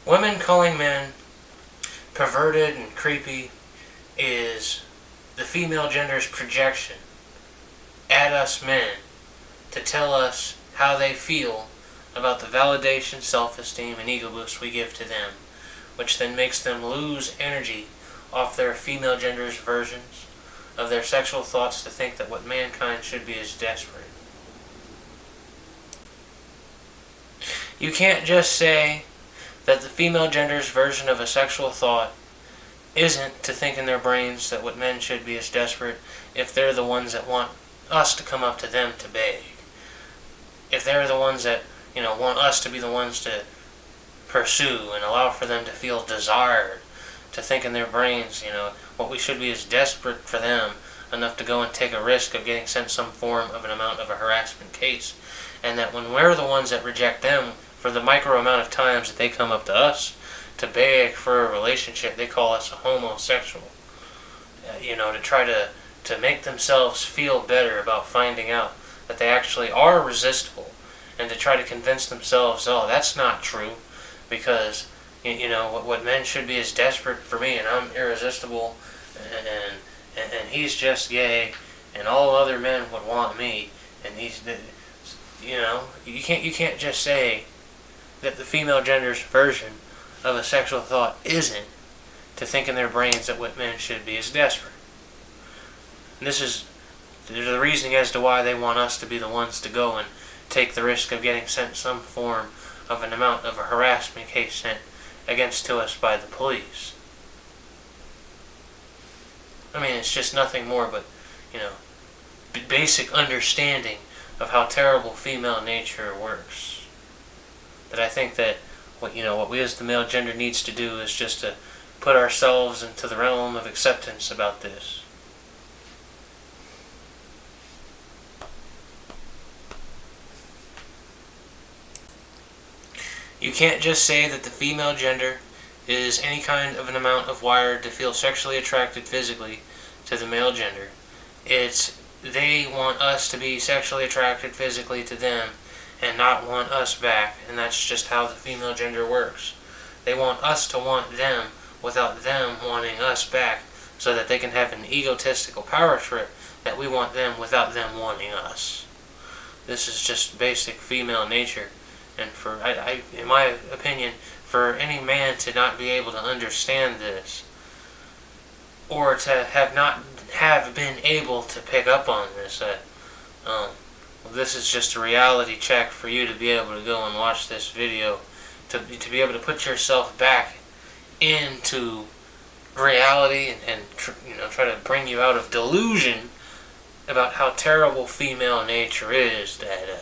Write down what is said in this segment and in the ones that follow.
Women calling men perverted and creepy is the female gender's projection at us men to tell us how they feel about the validation, self-esteem, and ego boost we give to them, which then makes them lose energy off their female gender's versions of their sexual thoughts to think that what mankind should be is desperate. You can't just say that the female gender's version of a sexual thought isn't to think in their brains that what men should be is desperate if they're the ones that want us to come up to them to beg. If they're the ones that, want us to be the ones to pursue and allow for them to feel desired, to think in their brains, what we should be is desperate for them enough to go and take a risk of getting sent some form of an amount of a harassment case. And that when we're the ones that reject them for the micro amount of times that they come up to us to beg for a relationship, they call us a homosexual. To try to make themselves feel better about finding out that they actually are resistible, and to try to convince themselves, oh, that's not true, because what men should be is desperate for me, and I'm irresistible, and he's just gay, and all other men would want me, and you can't just say that the female gender's version of a sexual thought isn't to think in their brains that what men should be is desperate. And this is the reasoning as to why they want us to be the ones to go and take the risk of getting sent some form of an amount of a harassment case sent against to us by the police. I mean, it's just nothing more but, basic understanding of how terrible female nature works. That I think that what we as the male gender needs to do is just to put ourselves into the realm of acceptance about this. You can't just say that the female gender is any kind of an amount of wired to feel sexually attracted physically to the male gender. It's they want us to be sexually attracted physically to them and not want us back, and that's just how the female gender works. They want us to want them without them wanting us back, so that they can have an egotistical power trip that we want them without them wanting us. This is just basic female nature. And in my opinion, for any man to not be able to understand this, or to have been able to pick up on this, this is just a reality check for you to be able to go and watch this video, to be able to put yourself back into reality and try to bring you out of delusion about how terrible female nature is. That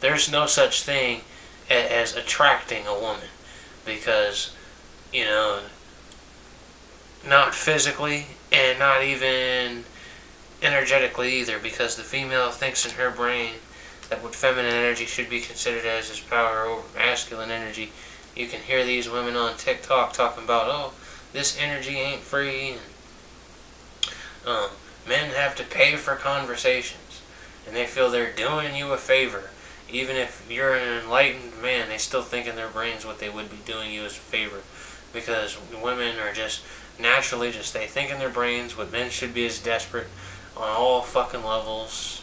there's no such thing as attracting a woman, because not physically and not even energetically either, because the female thinks in her brain that what feminine energy should be considered as is power over masculine energy. You can hear these women on TikTok talking about, oh, this energy ain't free, and men have to pay for conversations, and they feel they're doing you a favor. Even if you're an enlightened man, they still think in their brains what they would be doing you as a favor, because women are just naturally they think in their brains what men should be as desperate on all fucking levels,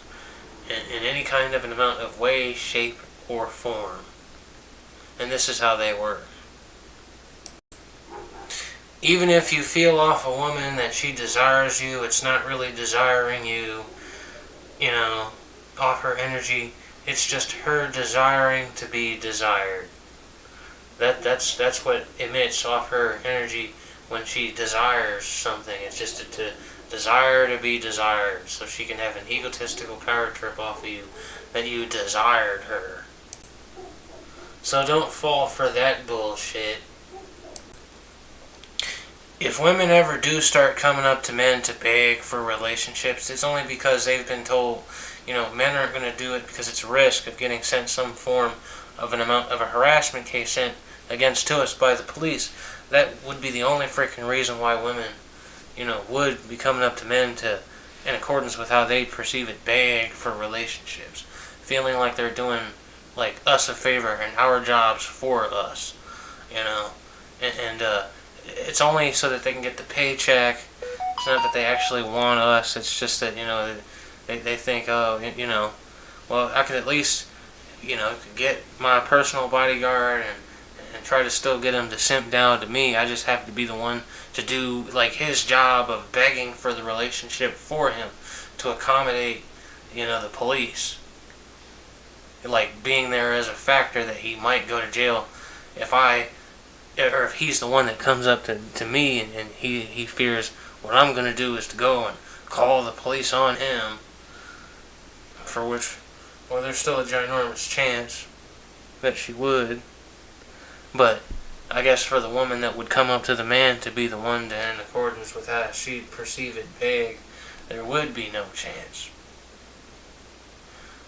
in any kind of an amount of way, shape, or form. And this is how they work. Even if you feel off a woman that she desires you, it's not really desiring you, off her energy. It's just her desiring to be desired. That's what emits off her energy when she desires something. It's just to desire to be desired, so she can have an egotistical power trip off of you that you desired her. So don't fall for that bullshit. If women ever do start coming up to men to beg for relationships, it's only because they've been told, men aren't going to do it because it's a risk of getting sent some form of an amount of a harassment case sent against to us by the police. That would be the only freaking reason why women, would be coming up to men to, in accordance with how they perceive it, beg for relationships. Feeling like they're doing, us a favor and our jobs for us. you know, and it's only so that they can get the paycheck. It's not that they actually want us. It's just that, they think, oh, well, I could at least, get my personal bodyguard and try to still get him to simp down to me. I just have to be the one to do like his job of begging for the relationship for him to accommodate, the police. Like being there as a factor that he might go to jail if he's the one that comes up to me and he fears what I'm going to do is to go and call the police on him, for which, well, there's still a ginormous chance that she would. But I guess for the woman that would come up to the man to be the one to, in accordance with how she'd perceive it, beg, there would be no chance.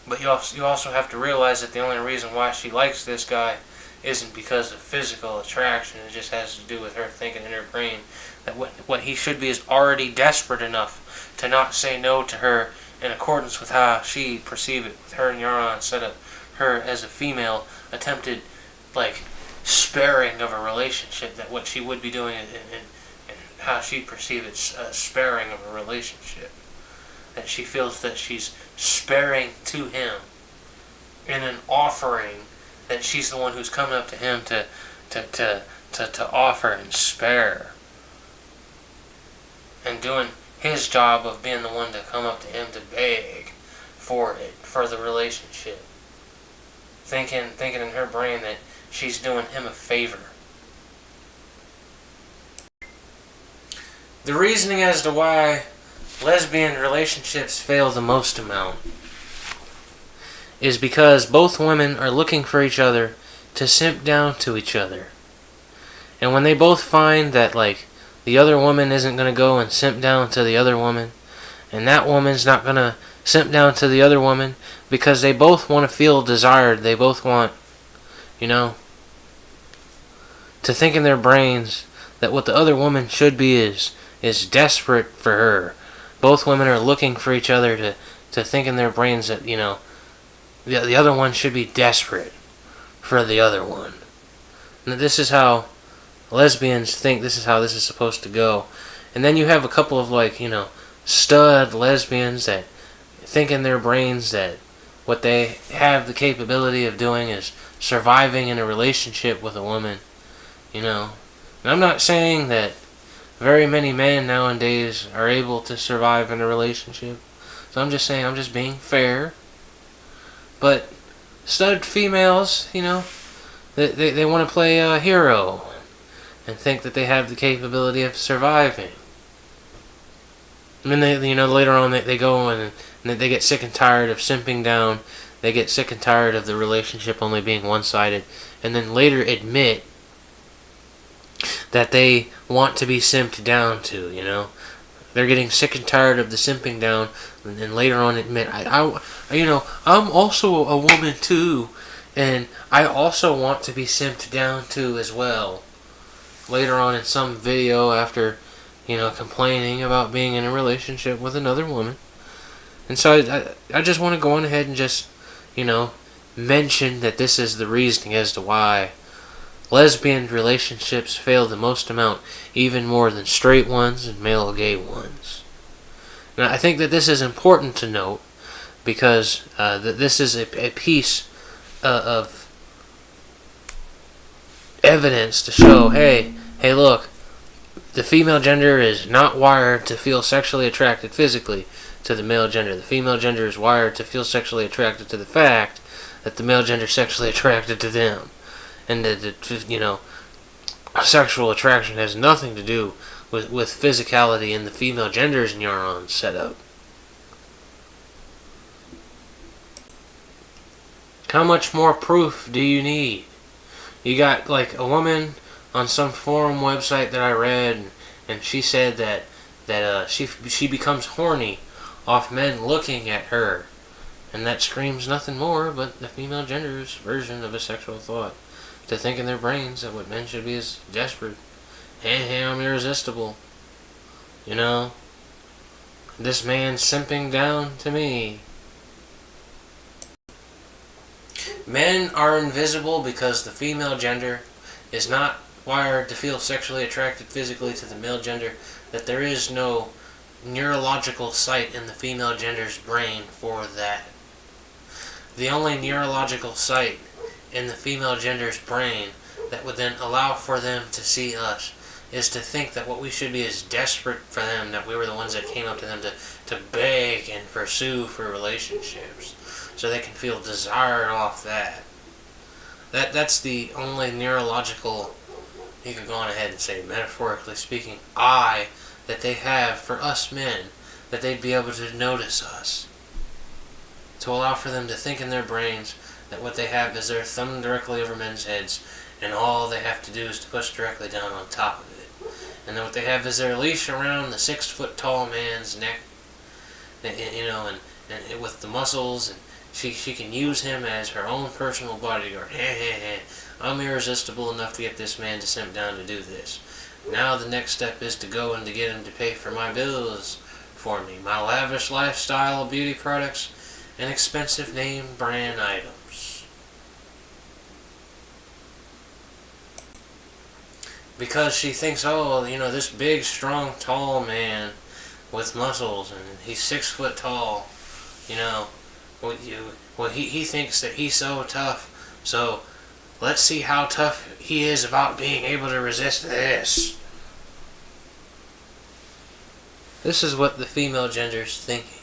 But you also have to realize that the only reason why she likes this guy isn't because of physical attraction. It just has to do with her thinking in her brain that what he should be is already desperate enough to not say no to her in accordance with how she perceive it. With her neuron set up, her as a female attempted, like, sparing of a relationship, that what she would be doing and how she perceive it, sparing of a relationship. That she feels that she's sparing to him in an offering, that she's the one who's coming up to him to offer and spare, and doing his job of being the one to come up to him to beg for it, for the relationship, thinking in her brain that she's doing him a favor. The reasoning as to why lesbian relationships fail the most amount is because both women are looking for each other to simp down to each other. And when they both find that, like, the other woman isn't going to go and simp down to the other woman, and that woman's not going to simp down to the other woman, because they both want to feel desired, they both want, to think in their brains that what the other woman should be is desperate for her. Both women are looking for each other to think in their brains that, the other one should be desperate for the other one. And this is how lesbians think, this is how this is supposed to go. And then you have a couple of, stud lesbians that think in their brains that what they have the capability of doing is surviving in a relationship with a woman, And I'm not saying that very many men nowadays are able to survive in a relationship. So I'm just saying, I'm just being fair. But stud females, they want to play a hero and think that they have the capability of surviving. And then later on they go and they get sick and tired of simping down. They get sick and tired of the relationship only being one-sided, and then later admit that they want to be simped down to. They're getting sick and tired of the simping down, and then later on admit, I'm also a woman too, and I also want to be simped down to as well. Later on in some video after, complaining about being in a relationship with another woman. And so I just want to go on ahead and just, mention that this is the reasoning as to why lesbian relationships fail the most amount, even more than straight ones and male gay ones. Now, I think that this is important to note because that this is a piece of evidence to show, hey, look, the female gender is not wired to feel sexually attracted physically to the male gender. The female gender is wired to feel sexually attracted to the fact that the male gender is sexually attracted to them. And that, sexual attraction has nothing to do with physicality in the female gender's neuron setup. How much more proof do you need? You got, like, a woman on some forum website that I read, and she said that she becomes horny off men looking at her. And that screams nothing more but the female gender's version of a sexual thought. To think in their brains that what men should be is desperate. Hey, I'm irresistible. This man's simping down to me. Men are invisible because the female gender is not wired to feel sexually attracted physically to the male gender, that there is no neurological site in the female gender's brain for that. The only neurological site in the female gender's brain that would then allow for them to see us is to think that what we should be is desperate for them, that we were the ones that came up to them to beg and pursue for relationships, so they can feel desired off that. That's the only neurological, you could go on ahead and say metaphorically speaking, eye that they have for us men, that they'd be able to notice us, to allow for them to think in their brains that what they have is their thumb directly over men's heads, and all they have to do is to push directly down on top of it. And then what they have is their leash around the 6 foot tall man's neck, and with the muscles, and she can use him as her own personal bodyguard. I'm irresistible enough to get this man to sent down to do this. Now the next step is to go and to get him to pay for my bills for me, my lavish lifestyle, beauty products, and expensive name brand items. Because she thinks, oh, this big, strong, tall man with muscles, and he's 6 foot tall, he thinks that he's so tough, so let's see how tough he is about being able to resist this. This is what the female gender's thinking.